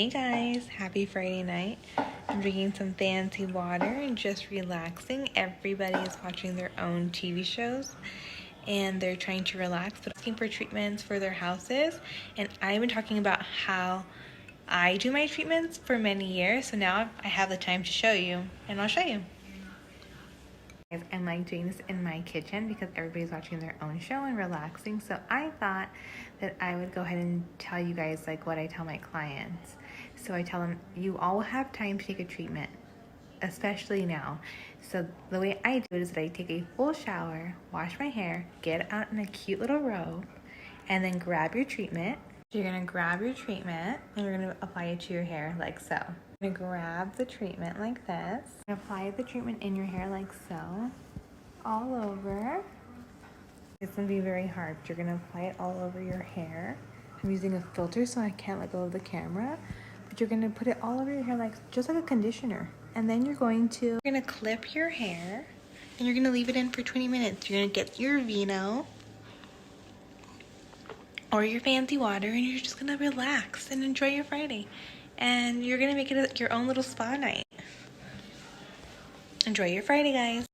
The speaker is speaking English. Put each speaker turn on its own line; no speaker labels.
Hey guys, happy Friday night. I'm drinking some fancy water and just relaxing. Everybody is watching their own TV shows and they're trying to relax but asking for treatments for their houses. And I've been talking about how I do my treatments for many years, so now I have the time to show you, and I'll show you. I'm like doing this in my kitchen because everybody's watching their own show and relaxing, so I thought that I would go ahead and tell you guys like what I tell my clients. So I tell them, you all have time to take a treatment, especially now. So the way I do it is that I take a full shower, wash my hair, get out in a cute little robe, and then grab your treatment. You're gonna grab your treatment and you're gonna apply it to your hair like so. You're gonna grab the treatment like this. Apply the treatment in your hair like so, all over. It's gonna be very hard. You're gonna apply it all over your hair. I'm using a filter so I can't let go of the camera, but you're gonna put it all over your hair like just like a conditioner. And then you're gonna clip your hair and you're gonna leave it in for 20 minutes. You're gonna get your vino or your fancy water and you're just gonna relax and enjoy your Friday. And you're gonna make it your own little spa night. Enjoy your Friday, guys.